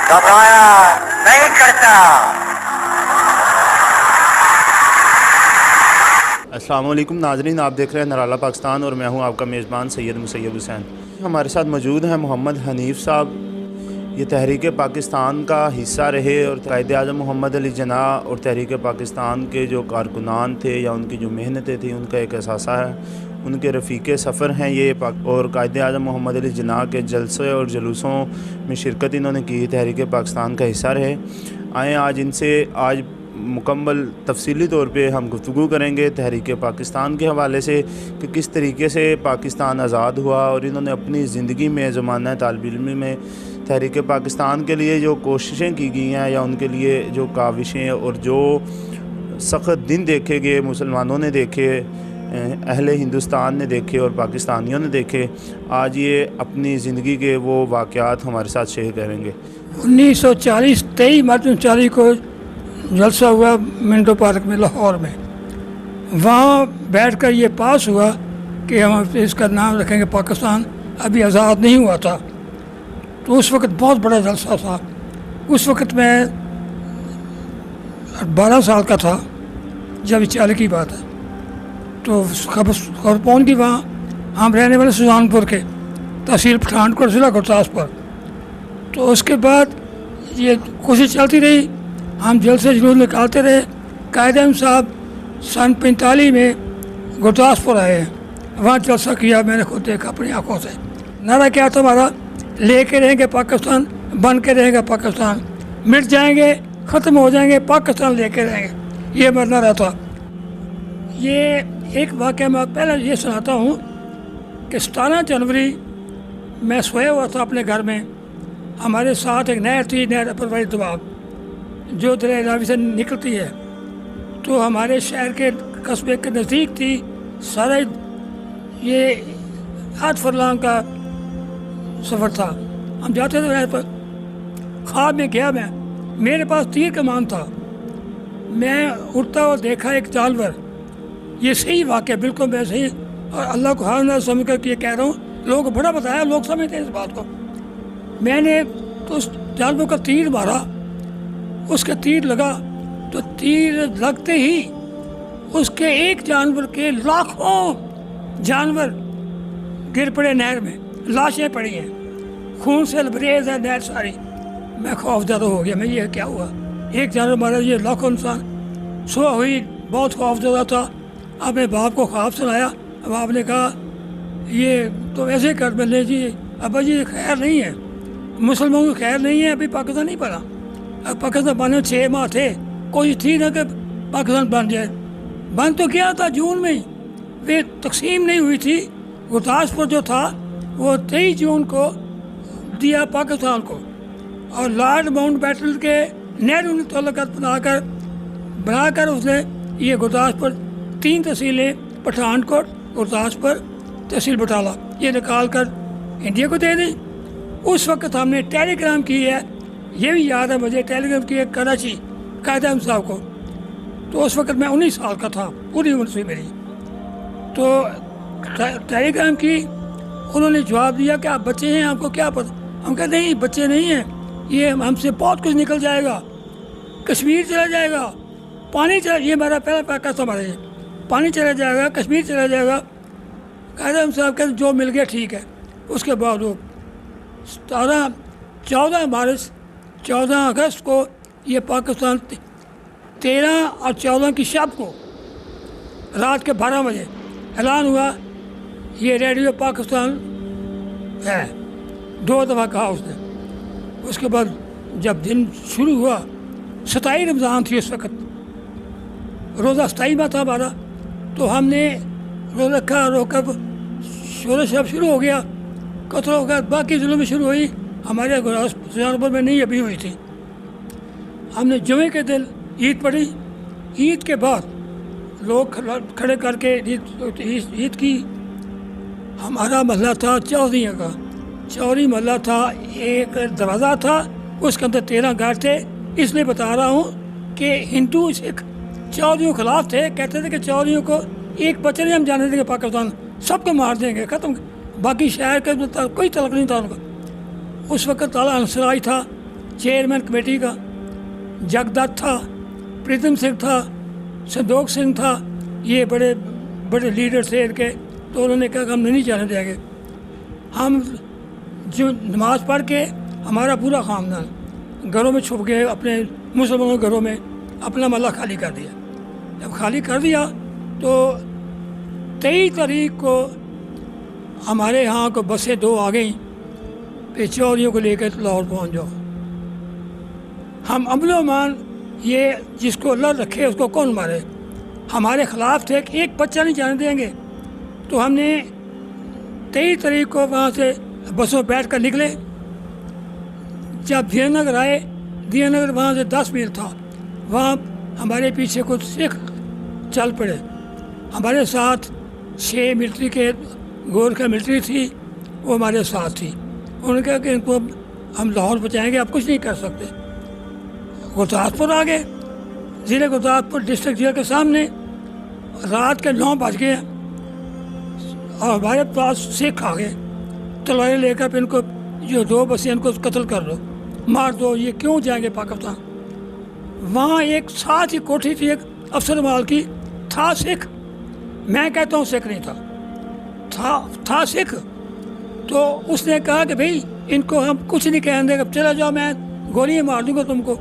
घबराया नहीं करता। अस्सलाम वालेकुम नाज़रीन, आप देख रहे हैं नराला पाकिस्तान और मैं हूं आपका मेज़बान सैयद मुसैयब हुसैन। हमारे साथ मौजूद हैं मोहम्मद हनीफ़ साहब। ये तहरीक पाकिस्तान का हिस्सा रहे और कायद आज़म मोहम्मद अली जिन्नाह और तहरीक पाकिस्तान के जो कारकुनान थे या उनकी जो मेहनतें थी उनका एक एहसास है। उनके रफ़ीक़े सफ़र हैं ये और कायद आज़म मोहम्मद अली जिन्नाह के जलसे और जुलूसों में शिरकत इन्होंने की, तहरीक पाकिस्तान का हिस्सा रहे। आएँ आज इनसे मुकम्मल तफसीली तौर पे हम गुफ्तगू करेंगे तहरीक पाकिस्तान के हवाले से कि किस तरीके से पाकिस्तान आज़ाद हुआ और इन्होंने अपनी ज़िंदगी में ज़माना तालिब इल्मी में तहरीक पाकिस्तान के लिए जो कोशिशें की गई हैं या उनके लिए जो काविशें और जो सख्त दिन देखे गए, मुसलमानों ने देखे, अहले हिंदुस्तान ने देखे और पाकिस्तानियों ने देखे, आज ये अपनी ज़िंदगी के वो वाक़यात हमारे साथ शेयर करेंगे। 1940 23 मार्च 1940 को जलसा हुआ मिंटो पार्क में लाहौर में। वहाँ बैठकर ये पास हुआ कि हम इसका नाम रखेंगे पाकिस्तान। अभी आज़ाद नहीं हुआ था, तो उस वक़्त बहुत बड़ा जलसा था। उस वक़्त मैं 12 साल का था जब 40 की बात है। तो खबर पहुँच गई वहाँ। हम रहने वाले सुजानपुर के, तहसील पठानकोट, ज़िला गुरदासपुर। तो उसके बाद ये कोशिश चलती रही, हम जल्द से जुलूस निकालते रहे। कायद आज़म साहब सन 45 में गुरदासपुर आए, वहाँ जलसा किया, मैंने खुद देखा अपनी आँखों से। नारा क्या था हमारा? लेके रहेंगे पाकिस्तान, बन के रहेगा पाकिस्तान, मिट जाएंगे, ख़त्म हो जाएंगे, पाकिस्तान लेके रहेंगे, ये हमारा नारा था। ये एक वाक़या मैं पहले ये सुनाता हूँ कि 17 जनवरी मैं सोया हुआ था अपने घर में। हमारे साथ एक नहर थी, नहर अपरवारी दुआब, जो दरिया रावी से निकलती है। तो हमारे शहर के कस्बे के नज़दीक थी। सारा ये 8 फरलांग का सफ़र था। हम जाते थे नहर पर। ख्वाब में गया मैं, मेरे पास तीर कमान था। मैं उड़ता हुआ देखा एक जानवर। ये सही वाक़या, बिल्कुल मैं सही और अल्लाह को हार ना समझ कर ये कह रहा हूँ। लोगों को बड़ा बताया, लोग समझते हैं इस बात को। मैंने तो उस जानवर का तीर मारा, उसका तीर लगा तो तीर लगते ही उसके एक जानवर के लाखों जानवर गिर पड़े नहर में, लाशें पड़ी हैं, खून से लबरेज है नहर सारी। मैं खौफजदा हो गया, मैं ये क्या हुआ, एक जानवर मारा, ये लाखों इंसान। सुबह हुई, बहुत खौफजदा था। अपने बाप को ख्वाब सुनाया। बाप ने कहा ये तो ऐसे कर बल्ले जी, अब्बा जी खैर नहीं है, मुसलमानों की खैर नहीं है, अभी पाकिस्तान नहीं बना। अब पाकिस्तान बने 6 माह थे, कोई थी ना कि पाकिस्तान बन जाए। बन तो क्या था, जून में ही वे तकसीम नहीं हुई थी। गुरदासपुर जो था वो 23 जून को दिया पाकिस्तान को, और लॉर्ड माउंट बैटन के नेहरू ने तल्लुकात बनाकर उसने ये गुरदासपुर 3 तहसीलें, पठानकोट, गुरदासपुर, तहसील बटाला, ये निकाल कर इंडिया को दे दी। उस वक्त हमने टेलीग्राम की है, ये भी याद है मुझे, टेलीग्राम की है कराची कायद आज़म साहब को। तो उस वक्त मैं 19 साल का था, पूरी उम्र से मेरी। तो टेलीग्राम की, उन्होंने जवाब दिया कि आप बच्चे हैं, आपको क्या पता। हम कहते नहीं, बच्चे नहीं हैं, ये हमसे बहुत कुछ निकल जाएगा, कश्मीर चला जाएगा, पानी चला, ये मेरा पहला पैका था हमारे, पानी चला जाएगा, कश्मीर चला जाएगा। कायद आज़म साहब कहते जो मिल गया ठीक है। उसके बाद वो 14 अगस्त को ये पाकिस्तान 13 और 14 की शब को रात के 12 बजे ऐलान हुआ, ये रेडियो पाकिस्तान है। 2 दफ़ा कहा उसने। उसके बाद जब दिन शुरू हुआ, 27 रमज़ान थी उस वक़्त, रोज़ा 27वां था हमारा। तो हमने रोज़ा रखा, रोका, शोर शब शुरू हो गया, कत्ल हो गया, बाकी ज़िलों में शुरू हुई, हमारे सुजानपुर में नहीं अभी हुई थी। हमने जुमे के दिन ईद पढ़ी। ईद के बाद लोग खड़े करके ईद की। हमारा महल्ला था चौधरीयों का, चौधरी महल्ला था, एक दरवाज़ा था, उसके अंदर 13 घर थे। इसलिए बता रहा हूँ कि हिंदू सिख चौधरीयों के खिलाफ थे। कहते थे कि चौधरीयों को एक बच्चे नहीं हम जाने देंगे पाकिस्तान, सबको मार देंगे, ख़त्म। बाकी शहर का कोई तलक नहीं था उनका। उस वक्त ताला अंसराज था, चेयरमैन कमेटी का, जगदत्त था, प्रीतम सिंह था, संदोख सिंह था, ये बड़े बड़े लीडर थे इनके। तो उन्होंने कहा कि हम नहीं जाने देंगे। हम जो नमाज़ पढ़ के हमारा पूरा ख़ानदान घरों में छुप गए, अपने मुसलमानों के घरों में अपना महल्ला खाली कर दिया। जब खाली कर दिया तो 23 तारीख को हमारे यहाँ को बसें 2 आ गई कि चोरियों को लेकर लाहौर पहुँच जाओ। हम अमन ये जिसको अल्लाह रखे उसको कौन मारे, हमारे ख़िलाफ़ थे कि एक बच्चा नहीं जाने देंगे। तो हमने 23 तारीख को वहाँ से बसों बैठ कर निकले। जब दीननगर आए, दीननगर वहाँ से 10 मील था, वहाँ हमारे पीछे कुछ सिख चल पड़े। हमारे साथ 6 मिलिट्री के गोरखा मिलिट्री थी, वो हमारे साथ थी। उन्होंने कहा कि इनको हम लाहौर बचाएंगे, आप कुछ नहीं कर सकते। गुरदासपुर आ गए, ज़िले गुरदासपुर डिस्ट्रिक्ट जेल के सामने रात के 9 बज गए और हमारे पास सिख आ गए तलवारें लेकर। फिर इनको जो 2 बसें इनको कत्ल कर दो, मार दो, ये क्यों जाएंगे पाकिस्तान। वहाँ एक साथ ही कोठी थी एक अफसर माल की, था सिख, मैं कहता हूँ सिख नहीं था सिख। तो उसने कहा कि भाई इनको हम कुछ नहीं कहने देंगे, चला जाओ, मैं गोलियाँ मार दूँगा तुमको।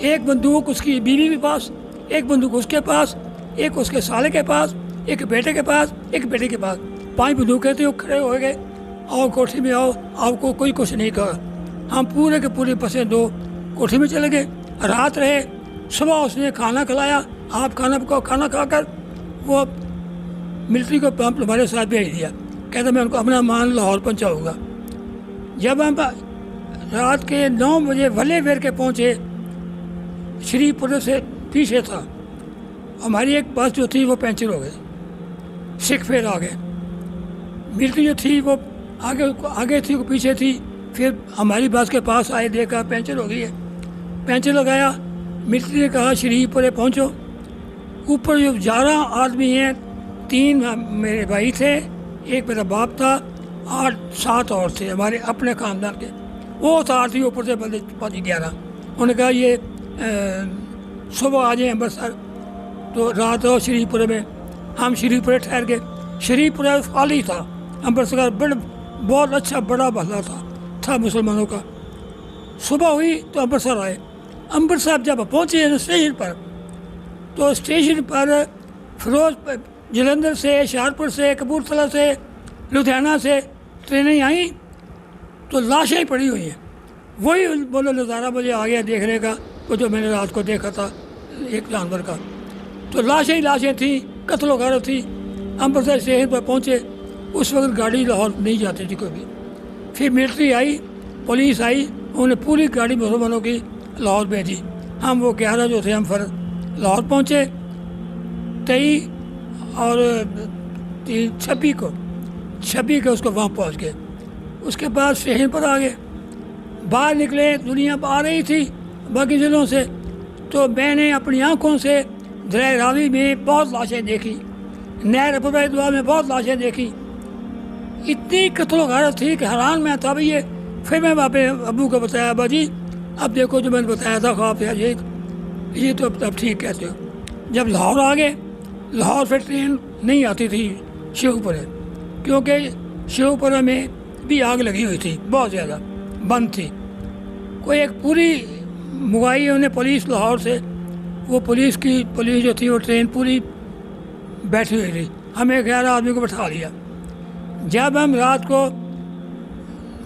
एक बंदूक उसकी बीवी के पास, एक बंदूक उसके पास, एक उसके साले के पास, एक बेटे के पास, एक बेटे के पास, 5 बंदूकें थी। वो खड़े हो गए, आओ कोठी में आओ, आपको कोई कुछ नहीं कहा। हम पूरे के पूरे बसें 2 कोठी में चले गए, रात रहे। सुबह उसने खाना खिलाया, आप खाना पकाओ, खाना खाकर वो मिलिट्री को पंप हमारे साथ भेज दिया। कहता मैं उनको अपना मान लाहौर पहुँचाऊँगा। जब हम रात के 9 बजे वले फेर के पहुँचे, श्रीपुर से पीछे था, हमारी एक बस जो थी वो पंचर हो गई, सिख फेर आ गए। मिलिट्री जो थी वो आगे थी, वो पीछे थी। फिर हमारी बस के पास आए, देखा पंचर हो गई है, पंचर लगाया। मिलिट्री ने कहा श्रीपुर पहुँचो। ऊपर जो 11 आदमी हैं, 3 मेरे भाई थे, एक मेरा बाप था, 8-7 और थे हमारे अपने ख़ानदान के। वो 8 थी, ऊपर से बंदे 11। उन्होंने कहा ये सुबह आ जाए अमृतसर। तो रात रहो श्रीपुर में। हम श्रीपुर ठहर गए। श्रीपुर खाली था, अमृतसर बहुत अच्छा बड़ा महल था मुसलमानों का। सुबह हुई तो अमृतसर आए। अमृतसर जब पहुँचे स्टेशन पर, तो स्टेशन पर फिरोज जलंधर से, शाहपुर से, कपूरथला से, लुधियाना से ट्रेनें आई, तो लाशें पड़ी हुई हैं। वही बोलो नज़ारा मुझे आ गया देखने का, वो जो मैंने रात को देखा था एक जानवर का। तो लाशें ही लाशें थी, कत्ल वगैरह थी। अमृतसर स्टेशन पर पहुँचे, उस वक्त गाड़ी लाहौर नहीं जाती थी कोई भी। फिर मिलिट्री आई, पुलिस आई, उन्होंने पूरी गाड़ी मुसलमानों की लाहौर भेजी। हम वो 11 जो थे हम फर्द लाहौर पहुँचे 23 और 26 को उसको वहाँ पहुँच गए। उसके बाद स्टेशन पर आ गए, बाहर निकले, दुनिया आ रही थी बाकी ज़िलों से। तो मैंने अपनी आँखों से दरिया रावी में बहुत लाशें देखी, नहर अबुबैदुआ में बहुत लाशें देखी। इतनी कत्ल गारत थी कि हैरान मैं था। भैया फिर मैं अपने अबू को बताया, अब्बा जी अब देखो जो मैंने बताया था ख्वाब था ये तो अब ठीक कहते हो। जब लाहौर आ गए, लाहौर फिर ट्रेन नहीं आती थी शेखपुरा, क्योंकि शेखपुरा में भी आग लगी हुई थी, बहुत ज़्यादा बंद थी। कोई एक पूरी मुगाई उन्हें पुलिस लाहौर से, वो पुलिस जो थी वो ट्रेन पूरी बैठी हुई थी। हमें 11 आदमी को बैठा लिया। जब हम रात को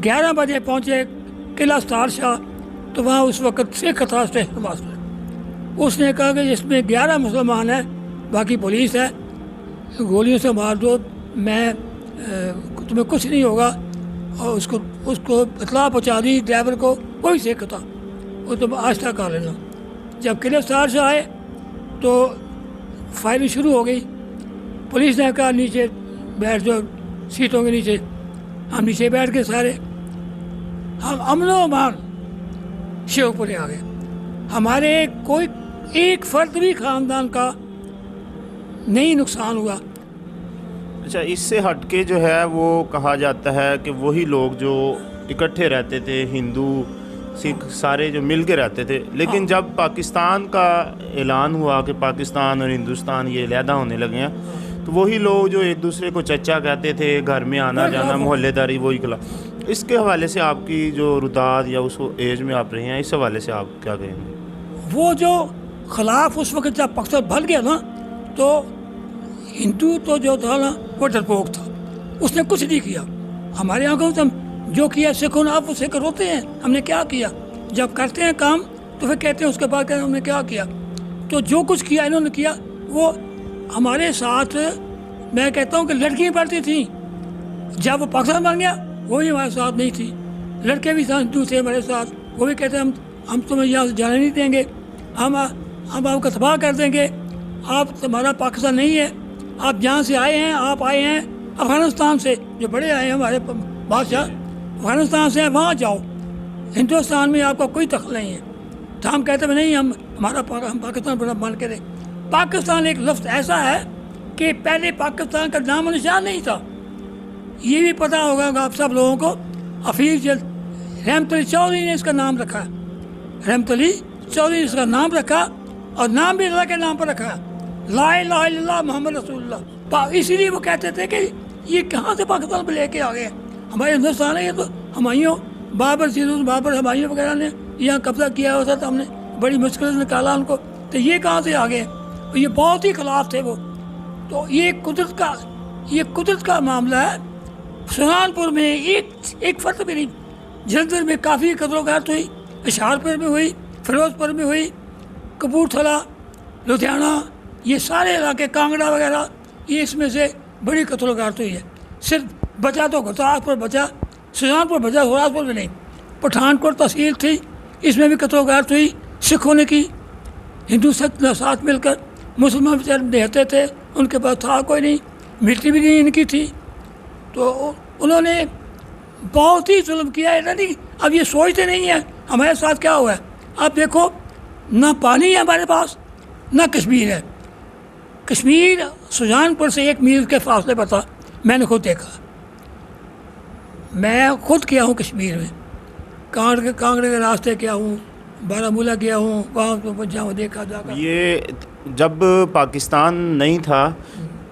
11 बजे पहुँचे किला स्टार शाह, तो वहाँ उस वक़्त सिख था स्टेशन मास्टर। उसने कहा कि इसमें 11 मुसलमान हैं, बाकी पुलिस है, गोलियों से मार दो, मैं तुम्हें कुछ नहीं होगा। और उसको इतला पहुँचा दी ड्राइवर को, कोई सिख था, वो तुम आस्था कर लेना। जब किले स्टार से आए तो फायरिंग शुरू हो गई। पुलिस ने कहा नीचे बैठ जाओ सीटों के नीचे। हम नीचे बैठ के सारे, हम अमनो अमान शेखपुरे आ गए। हमारे कोई एक फर्द भी ख़ानदान का नहीं नुकसान हुआ। अच्छा, इससे हटके जो है वो कहा जाता है कि वही लोग जो इकट्ठे रहते थे, हिंदू, سکھ سارے جو مل کے رہتے تھے. لیکن جب پاکستان کا اعلان ہوا کہ پاکستان اور ہندوستان یہ علیحدہ ہونے لگے ہیں تو وہی لوگ جو ایک دوسرے کو چچا کہتے تھے, گھر میں آنا جانا, محلے داری, وہی کلا. اس کے حوالے سے آپ کی جو رداد یا اس ایج میں آپ رہے ہیں, اس حوالے سے آپ کیا کہیں گے؟ وہ جو خلاف اس وقت جب پاکستان بھر گیا نا تو ہندو تو جو تھا نا وہ ڈرپوک تھا, اس نے کچھ نہیں کیا. ہمارے یہاں کو جو کیا سکھوں نے, آپ اسے روتے ہیں ہم نے کیا کیا. جب کرتے ہیں کام تو پھر کہتے ہیں اس کے بعد کہتے ہیں ہم نے کیا کیا. تو جو کچھ کیا انہوں نے کیا, وہ ہمارے ساتھ میں کہتا ہوں کہ لڑکیاں پڑھتی تھیں. جب وہ پاکستان بن گیا وہ بھی ہمارے ساتھ نہیں تھی. لڑکے بھی ہندو تھے ہمارے ساتھ, وہ بھی کہتے ہیں ہم تمہیں یہاں سے جانے نہیں دیں گے, ہم آپ کو تباہ کر دیں گے, آپ تمہارا پاکستان نہیں ہے, آپ جہاں سے آئے ہیں, آپ آئے ہیں افغانستان سے, جو بڑے آئے ہیں ہمارے بادشاہ افغانستان سے, وہاں جاؤ, ہندوستان میں آپ کا کوئی دخل نہیں ہے. تو ہم کہتے ہیں نہیں, ہم پاکستان بن کے رہے. پاکستان ایک لفظ ایسا ہے کہ پہلے پاکستان کا نام و نشان نہیں تھا. یہ بھی پتہ ہوگا آپ سب لوگوں کو, حفیظ رحمت علی چودھری نے اس کا نام رکھا, رحمت علی چودھری نے اس کا نام رکھا, اور نام بھی اللہ کے نام پر رکھا, لا الہ الا اللہ محمد رسول اللہ. اسی لیے وہ کہتے تھے کہ یہ کہاں سے پاکستان میں لے کے آ گئے, ہمارے ہندوستان ہے یہ تو ہمائیوں بابر ہمایوں وغیرہ نے یہاں قبضہ کیا ہوا تھا, تو ہم نے بڑی مشکل سے نکالا ان کو, تو یہ کہاں سے آ گئے. یہ بہت ہی خلاف تھے وہ. تو یہ قدرت کا معاملہ ہے. سہارنپور پور میں ایک فرد بھی نہیں, جلندھر میں کافی قتل و غارت ہوئی, اشہارپور میں ہوئی, فیروز پور میں ہوئی, کپورتھلا, لدھیانہ, یہ سارے علاقے, کانگڑا وغیرہ, یہ اس میں سے بڑی قتل و غارت ہوئی ہے. صرف بچا تو گھتراپور بچا, سہارنپور بچا, سہارنپور میں نہیں. پٹھانکوٹ تحصیل تھی, اس میں بھی قتل و غارت ہوئی, سکھوں نے کی, ہندو سکھ ساتھ مل کر. مسلمان بیچارے دیتے تھے, ان کے پاس تھا کوئی نہیں, ملٹری بھی نہیں ان کی تھی, تو انہوں نے بہت ہی ظلم کیا ہے. نہیں, اب یہ سوچتے نہیں ہیں ہمارے ساتھ کیا ہوا ہے. آپ دیکھو, نہ پانی ہے ہمارے پاس, نہ کشمیر ہے. کشمیر سہارنپور سے 1 میل کے فاصلے پر تھا, میں نے خود دیکھا, میں خود گیا ہوں کشمیر میں, کانگڑے کے راستے کیا ہوں, بارہمولہ گیا ہوں, وہاں جاؤں دیکھا جا کر. یہ جب پاکستان نہیں تھا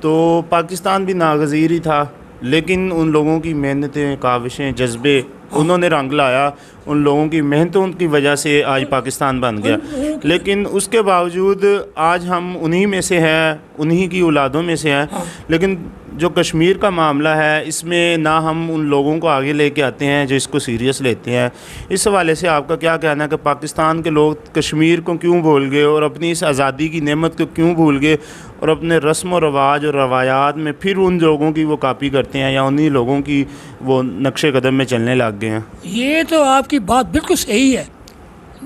تو پاکستان بھی ناگزیر ہی تھا, لیکن ان لوگوں کی محنتیں, کاوشیں, جذبے, انہوں نے رنگ لایا. ان لوگوں کی محنتوں کی وجہ سے آج پاکستان بن گیا. لیکن اس کے باوجود آج ہم انہی میں سے ہیں, انہی کی اولادوں میں سے ہیں. لیکن جو کشمیر کا معاملہ ہے, اس میں نہ ہم ان لوگوں کو آگے لے کے آتے ہیں جو اس کو سیریس لیتے ہیں. اس حوالے سے آپ کا کیا کہنا ہے کہ پاکستان کے لوگ کشمیر کو کیوں بھول گئے, اور اپنی اس آزادی کی نعمت کو کیوں بھول گئے, اور اپنے رسم و رواج اور روایات میں پھر ان لوگوں کی وہ کاپی کرتے ہیں, یا انہی لوگوں کی وہ نقش قدم میں چلنے لگ گئے ہیں؟ یہ تو آپ کی بات بالکل صحیح ہے.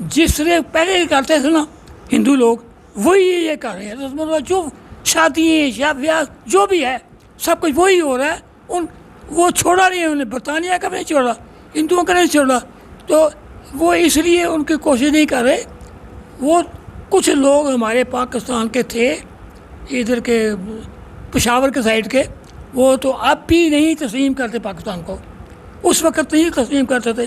جس طرح پہلے کرتے تھے نا ہندو لوگ, وہی یہ کر رہے ہیں. رسم و رواج, جو شادی بیاہ جو بھی ہے, سب کچھ وہی ہو رہا ہے. وہ چھوڑا نہیں ہے انہیں, برطانیہ کا نہیں چھوڑا, ہندوؤں کا نہیں چھوڑا. تو وہ اس لیے ان کی کوشش نہیں کر رہے. وہ کچھ لوگ ہمارے پاکستان کے تھے, ادھر کے پشاور کے سائڈ کے, وہ تو اب بھی نہیں تسلیم کرتے پاکستان کو, اس وقت نہیں تسلیم کرتے تھے.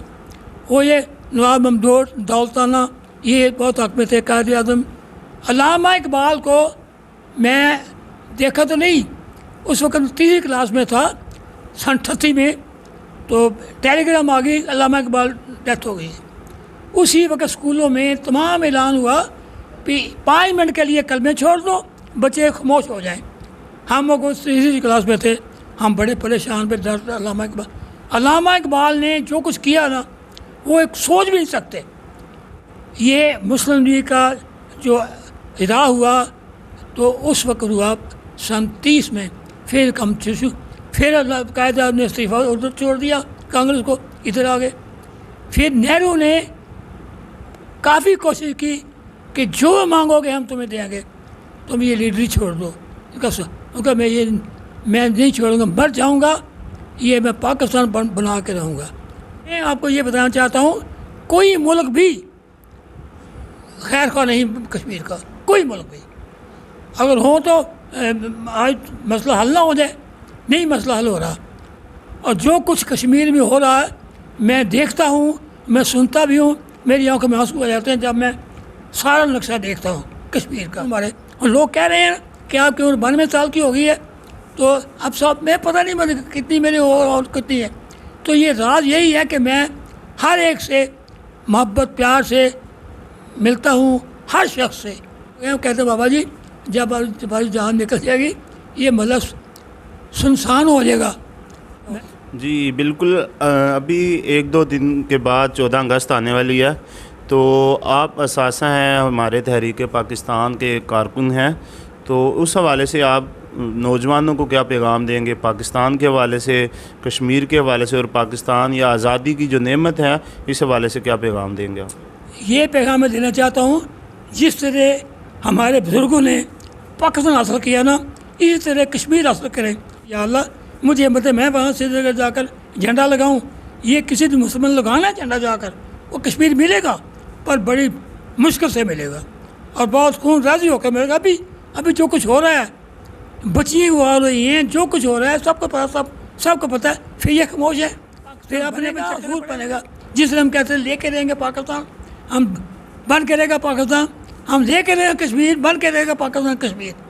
وہ یہ نواب ممدوح, دولتانہ, یہ بہت حق میں تھے. قائد اعظم علامہ اقبال کو میں دیکھا تو نہیں, اس وقت 3 کلاس میں تھا, 38 میں, تو ٹیلی گرام آ گئی, علامہ اقبال ڈیتھ ہو گئی. اسی وقت اسکولوں میں تمام اعلان ہوا کہ 5 منٹ کے لیے کلمے چھوڑ دو, بچے خاموش ہو جائیں. ہم لوگ 3 کلاس میں تھے, ہم بڑے پریشان پہ درد. علامہ اقبال نے جو کچھ کیا نا, وہ ایک سوچ بھی نہیں سکتے. یہ مسلم لیگ کا جو ادارہ ہوا تو اس وقت ہوا سن 30 میں, پھر پھر قائد اعظم نے استعفیٰ ادھر چھوڑ دیا, کانگریس کو ادھر آ گئے. پھر نہرو نے کافی کوشش کی کہ جو مانگو گے ہم تمہیں دیں گے, تم یہ لیڈری چھوڑ دو. کہا میں نہیں چھوڑوں گا, مر جاؤں گا, یہ میں پاکستان بنا کے رہوں گا. میں آپ کو یہ بتانا چاہتا ہوں, کوئی ملک بھی خیر خواہ نہیں کشمیر کا, کوئی ملک بھی. اگر ہو تو آج مسئلہ حل نہ ہو جائے, نہیں مسئلہ حل ہو رہا. اور جو کچھ کشمیر میں ہو رہا ہے, میں دیکھتا ہوں, میں سنتا بھی ہوں, میری آنکھوں میں آنسو آ جاتے ہیں جب میں سارا نقشہ دیکھتا ہوں کشمیر کا ہمارے. اور لوگ کہہ رہے ہیں کہ آپ کی عمر 92 سال کی ہو گئی ہے, تو اب صاحب میں پتہ نہیں مجھے کتنی میری اور کتنی ہے. تو یہ راز یہی ہے کہ میں ہر ایک سے محبت پیار سے ملتا ہوں, ہر شخص سے. کہتے ہیں بابا جی جب ہماری جان نکل جائے گی یہ مطلب سنسان ہو جائے گا. جی بالکل. ابھی 1-2 دن کے بعد 14 اگست آنے والی ہے, تو آپ اثاثہ ہیں ہمارے تحریک پاکستان کے کارکن ہیں, تو اس حوالے سے آپ نوجوانوں کو کیا پیغام دیں گے پاکستان کے حوالے سے, کشمیر کے حوالے سے, اور پاکستان یا آزادی کی جو نعمت ہے اس حوالے سے کیا پیغام دیں گے آپ؟ یہ پیغام میں دینا چاہتا ہوں, جس طرح ہمارے بزرگوں نے پاکستان حاصل کیا نا, اسی طرح کشمیر حاصل کریں. یا اللہ مجھے مطلب میں وہاں سے جا کر جھنڈا لگاؤں, یہ کسی بھی مسلمان لگانا ہے جھنڈا جا کر, وہ کشمیر ملے گا پر بڑی مشکل سے ملے گا اور بہت خون راضی ہو کر ملے گا. ابھی جو کچھ ہو رہا ہے, بچیاں ہوا رہی ہیں, جو کچھ ہو رہا ہے سب کو پتہ, سب کو پتہ ہے. پھر یہ خاموش ہے, پھر اپنے ضرور بنے گا. جس طرح ہم کہتے ہیں لے کے رہیں گے پاکستان, ہم بن کے رہے گا پاکستان, ہم لے کے رہے گا کشمیر, بن کے رہے گا پاکستان کشمیر.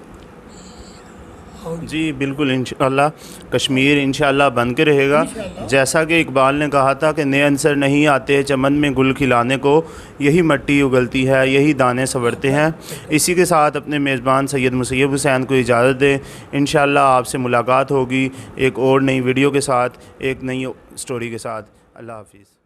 جی بالکل انشاءاللہ کشمیر انشاءاللہ بن کے رہے گا. جیسا کہ اقبال نے کہا تھا کہ نئے عنصر نہیں آتے چمن میں گل کھلانے کو, یہی مٹی اگلتی ہے, یہی دانے سنورتے ہیں. اسی کے ساتھ اپنے میزبان سید مسیب حسین کو اجازت دیں. انشاءاللہ آپ سے ملاقات ہوگی ایک اور نئی ویڈیو کے ساتھ, ایک نئی سٹوری کے ساتھ. اللہ حافظ.